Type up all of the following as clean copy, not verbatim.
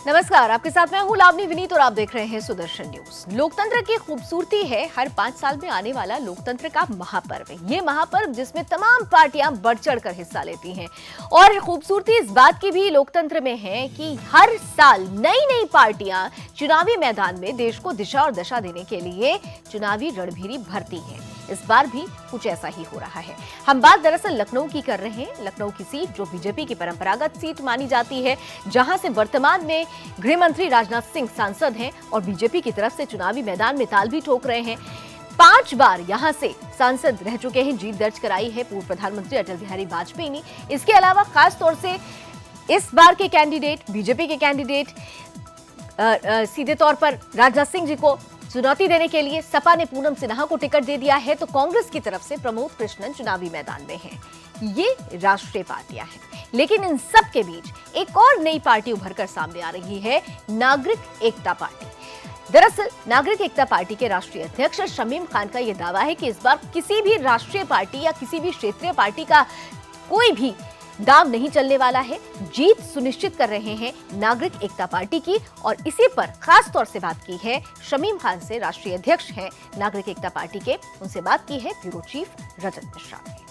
नमस्कार, आपके साथ मैं हूं लावनी विनीत और आप देख रहे हैं सुदर्शन न्यूज। लोकतंत्र की खूबसूरती है हर 5 साल में आने वाला लोकतंत्र का महापर्व। ये महापर्व जिसमें तमाम पार्टियां बढ़ चढ़कर हिस्सा लेती हैं और खूबसूरती इस बात की भी लोकतंत्र में है कि हर साल नई नई पार्टियां चुनावी मैदान में देश को दिशा और दशा देने के लिए चुनावी रणभेरी भरती है। इस बार भी कुछ ऐसा ही हो रहा है। हम बात दरअसल लखनऊ की कर रहे हैं। लखनऊ की सीट जो बीजेपी की परंपरागत सीट मानी जाती है, जहां से वर्तमान में गृह मंत्री राजनाथ सिंह सांसद हैं और बीजेपी की तरफ से चुनावी मैदान में ताल भी ठोक रहे हैं। 5 बार यहां से सांसद रह चुके हैं, जीत दर्ज कराई है पूर्व प्रधानमंत्री अटल बिहारी वाजपेयी ने। इसके अलावा खास तौर से इस बार के कैंडिडेट, बीजेपी के कैंडिडेट सीधे तौर पर राजनाथ सिंह जी को चुनौती देने के लिए सपा ने पूनम सिन्हा को टिकट दे दिया है, तो कांग्रेस की तरफ से प्रमोद कृष्णन चुनावी मैदान में हैं। ये राष्ट्रीय पार्टियां हैं, लेकिन इन सब के बीच एक और नई पार्टी उभरकर सामने आ रही है, नागरिक एकता पार्टी। दरअसल नागरिक एकता पार्टी के राष्ट्रीय अध्यक्ष शमीम खान का यह दावा है कि इस बार किसी भी राष्ट्रीय पार्टी या किसी भी क्षेत्रीय पार्टी का कोई भी दाम नहीं चलने वाला है। जीत सुनिश्चित कर रहे हैं नागरिक एकता पार्टी की, और इसी पर खास तौर से बात की है शमीम खान से, राष्ट्रीय अध्यक्ष हैं नागरिक एकता पार्टी के। उनसे बात की है ब्यूरो चीफ रजत मिश्रा ने।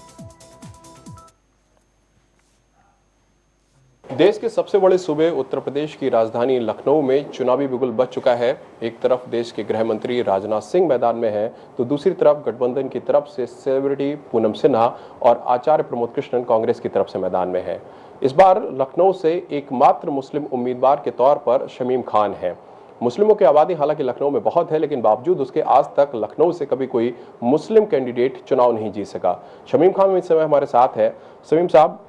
देश के सबसे बड़े सूबे उत्तर प्रदेश की राजधानी लखनऊ में चुनावी बिगुल बज चुका है। एक तरफ देश के गृह मंत्री राजनाथ सिंह मैदान में हैं, तो दूसरी तरफ गठबंधन की तरफ से सेलिब्रिटी पूनम सिन्हा और आचार्य प्रमोद कृष्णन कांग्रेस की तरफ से मैदान में हैं। इस बार लखनऊ से एकमात्र मुस्लिम उम्मीदवार के तौर पर शमीम खान हैं। मुस्लिमों की आबादी हालांकि लखनऊ में बहुत है, लेकिन बावजूद उसके आज तक लखनऊ से कभी कोई मुस्लिम कैंडिडेट चुनाव नहीं जीत सका। शमीम खान इस समय हमारे साथ है। शमीम साहब,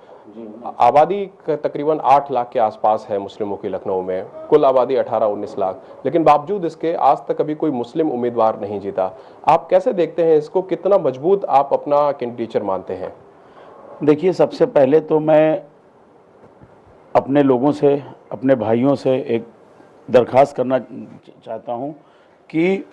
आबादी तकरीबन 8 लाख के आसपास है मुस्लिमों की लखनऊ में, कुल आबादी 18-19 लाख, लेकिन बावजूद इसके आज तक कभी कोई मुस्लिम उम्मीदवार नहीं जीता। आप कैसे देखते हैं इसको, कितना मजबूत आप अपना कैंडिडेचर मानते हैं? देखिए, सबसे पहले तो मैं अपने लोगों से, अपने भाइयों से एक दरख्वास्त करना चाहता हूं कि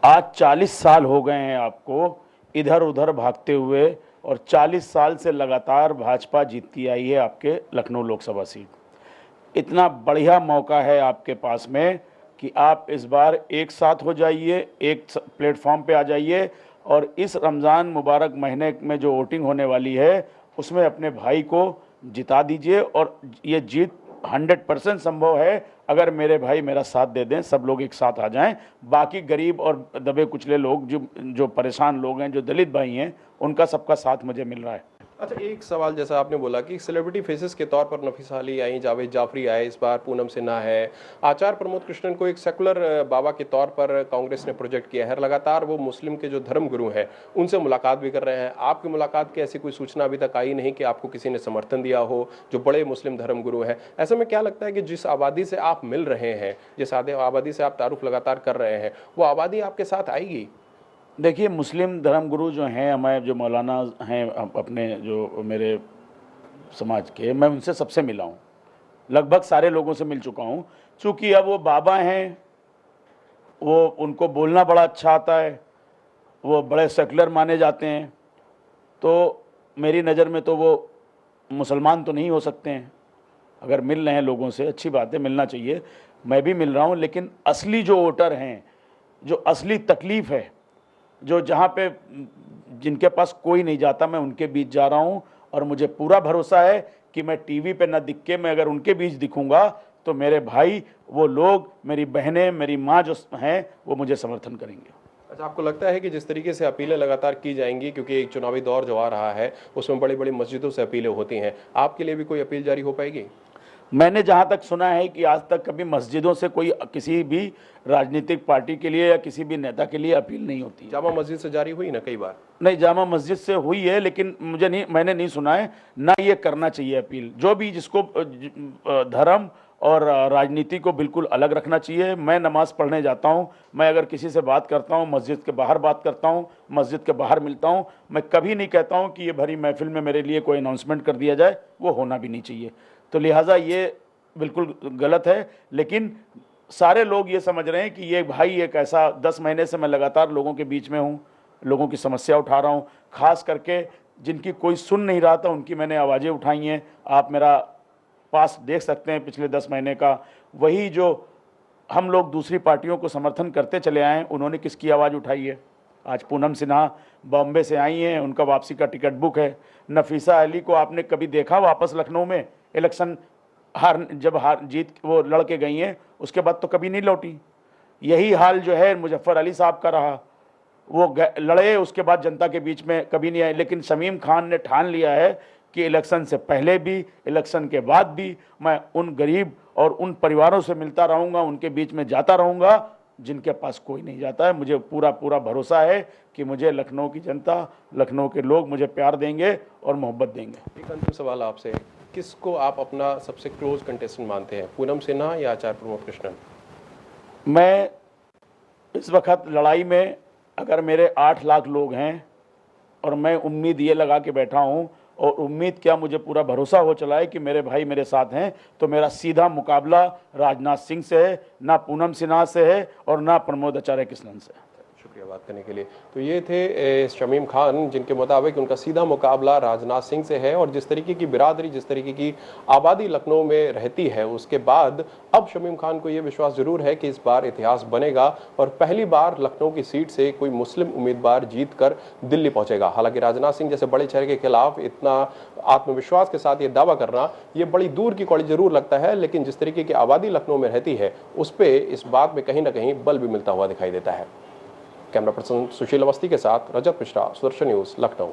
आज 40 साल हो गए हैं आपको इधर उधर भागते हुए, और 40 साल से लगातार भाजपा जीतती आई है आपके लखनऊ लोकसभा सीट। इतना बढ़िया मौका है आपके पास में कि आप इस बार एक साथ हो जाइए, एक प्लेटफॉर्म पे आ जाइए, और इस रमज़ान मुबारक महीने में जो वोटिंग होने वाली है उसमें अपने भाई को जिता दीजिए। और ये जीत 100% संभव है अगर मेरे भाई मेरा साथ दे दें, सब लोग एक साथ आ जाएं। बाकी गरीब और दबे कुचले लोग, जो परेशान लोग हैं, जो दलित भाई हैं, उनका सबका साथ मुझे मिल रहा है। अच्छा, एक सवाल, जैसा आपने बोला कि सेलिब्रिटी फेसेस के तौर पर नफीसा अली आई, जावेद जाफरी आए, इस बार पूनम सिन्हा है, आचार्य प्रमोद कृष्णन को एक सेकुलर बाबा के तौर पर कांग्रेस ने प्रोजेक्ट किया है। लगातार वो मुस्लिम के जो धर्म गुरु हैं उनसे मुलाकात भी कर रहे हैं। आपकी मुलाकात की ऐसी कोई सूचना अभी तक आई नहीं कि आपको किसी ने समर्थन दिया हो, जो बड़े मुस्लिम धर्म गुरु हैं। ऐसे में क्या लगता है कि जिस आबादी से आप मिल रहे हैं, जिस आबादी से आप तारुफ लगातार कर रहे हैं, वो आबादी आपके साथ आएगी? देखिए, मुस्लिम धर्मगुरु जो हैं, हमारे जो मौलाना हैं अपने, जो मेरे समाज के, मैं उनसे सबसे मिला हूँ, लगभग सारे लोगों से मिल चुका हूँ। चूँकि अब वो बाबा हैं, वो उनको बोलना बड़ा अच्छा आता है, वो बड़े सेकुलर माने जाते हैं, तो मेरी नज़र में तो वो मुसलमान तो नहीं हो सकते हैं। अगर मिल रहे हैं लोगों से, अच्छी बात है, मिलना चाहिए, मैं भी मिल रहा हूँ। लेकिन असली जो वोटर हैं, जो असली तकलीफ़ है, जो जहाँ पे जिनके पास कोई नहीं जाता, मैं उनके बीच जा रहा हूँ। और मुझे पूरा भरोसा है कि मैं टीवी पे ना दिख के, मैं अगर उनके बीच दिखूंगा तो मेरे भाई, वो लोग, मेरी बहनें, मेरी माँ जो हैं, वो मुझे समर्थन करेंगे। अच्छा, आपको लगता है कि जिस तरीके से अपीलें लगातार की जाएंगी, क्योंकि एक चुनावी दौर जो आ रहा है उसमें बड़ी बड़ी मस्जिदों से अपीलें होती हैं, आपके लिए भी कोई अपील जारी हो पाएगी? मैंने जहाँ तक सुना है कि आज तक कभी मस्जिदों से कोई किसी भी राजनीतिक पार्टी के लिए या किसी भी नेता के लिए अपील नहीं होती। जामा मस्जिद से जारी हुई ना कई बार? नहीं, जामा मस्जिद से हुई है, लेकिन मैंने नहीं सुना है, ना ये करना चाहिए अपील। जो भी, जिसको धर्म और राजनीति को बिल्कुल अलग रखना चाहिए। मैं नमाज़ पढ़ने जाता हूँ, मैं अगर किसी से बात करता हूँ, मस्जिद के बाहर बात करता हूँ, मस्जिद के बाहर मिलता हूँ। मैं कभी नहीं कहता हूँ कि ये भरी महफिल में मेरे लिए कोई अनाउंसमेंट कर दिया जाए, वो होना भी नहीं चाहिए। तो लिहाजा ये बिल्कुल गलत है। लेकिन सारे लोग ये समझ रहे हैं कि ये भाई एक ऐसा, 10 महीने से मैं लगातार लोगों के बीच में हूँ, लोगों की समस्या उठा रहा हूँ, ख़ास करके जिनकी कोई सुन नहीं रहा था उनकी मैंने आवाज़ें उठाई हैं। आप मेरा पास देख सकते हैं पिछले 10 महीने का, वही जो हम लोग दूसरी पार्टियों को समर्थन करते चले आए, उन्होंने किसकी आवाज़ उठाई है? आज पूनम सिन्हा बॉम्बे से आई हैं, उनका वापसी का टिकट बुक है। नफीसा अली को आपने कभी देखा वापस लखनऊ में? इलेक्शन जब जीत वो लड़के गई हैं, उसके बाद तो कभी नहीं लौटी। यही हाल जो है मुजफ्फर अली साहब का रहा, वो लड़े, उसके बाद जनता के बीच में कभी नहीं आए। लेकिन शमीम खान ने ठान लिया है कि इलेक्शन से पहले भी, इलेक्शन के बाद भी मैं उन गरीब और उन परिवारों से मिलता रहूँगा, उनके बीच में जाता रहूँगा जिनके पास कोई नहीं जाता है। मुझे पूरा पूरा भरोसा है कि मुझे लखनऊ की जनता, लखनऊ के लोग मुझे प्यार देंगे और मोहब्बत देंगे। एक अंतिम सवाल आपसे, किसको आप अपना सबसे क्लोज कंटेस्टेंट मानते हैं, पूनम सिन्हा या आचार्य प्रमोद कृष्णन? मैं इस वक्त लड़ाई में, अगर मेरे 8 लाख लोग हैं और मैं उम्मीद ये लगा के बैठा हूँ, और उम्मीद क्या, मुझे पूरा भरोसा हो चला है कि मेरे भाई मेरे साथ हैं, तो मेरा सीधा मुकाबला राजनाथ सिंह से है, ना पूनम सिन्हा से है और ना प्रमोद आचार्य कृष्णन से। शुक्रिया बात करने के लिए। तो ये थे शमीम खान, जिनके मुताबिक उनका सीधा मुकाबला राजनाथ सिंह से है, और जिस तरीके की बिरादरी, जिस तरीके की आबादी लखनऊ में रहती है, उसके बाद अब शमीम खान को ये विश्वास जरूर है कि इस बार इतिहास बनेगा और पहली बार लखनऊ की सीट से कोई मुस्लिम उम्मीदवार जीतकर दिल्ली पहुंचेगा। हालांकि राजनाथ सिंह जैसे बड़े चेहरे के खिलाफ इतना आत्मविश्वास के साथ ये दावा करना, ये बड़ी दूर की कौड़ी जरूर लगता है, लेकिन जिस तरीके की आबादी लखनऊ में रहती है, उस पर इस बात में कहीं ना कहीं बल भी मिलता हुआ दिखाई देता है। कैमरा पर्सन सुशील अवस्थी के साथ रजत मिश्रा, सुदर्शन न्यूज, लखनऊ।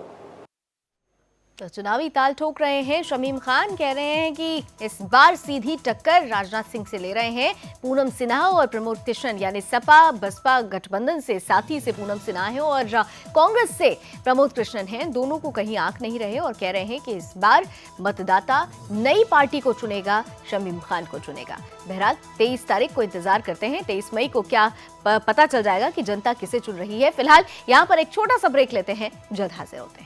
तो चुनावी ताल ठोक रहे हैं शमीम खान, कह रहे हैं कि इस बार सीधी टक्कर राजनाथ सिंह से ले रहे हैं। पूनम सिन्हा और प्रमोद कृष्णन, यानी सपा बसपा गठबंधन से साथी से पूनम सिन्हा है और कांग्रेस से प्रमोद कृष्णन हैं, दोनों को कहीं आंख नहीं रहे और कह रहे हैं कि इस बार मतदाता नई पार्टी को चुनेगा, शमीम खान को चुनेगा। बहरहाल 23 तारीख को इंतजार करते हैं, 23 मई को क्या पता चल जाएगा कि जनता किसे चुन रही है। फिलहाल यहाँ पर एक छोटा सा ब्रेक लेते हैं, जल्द हाजिर होते हैं।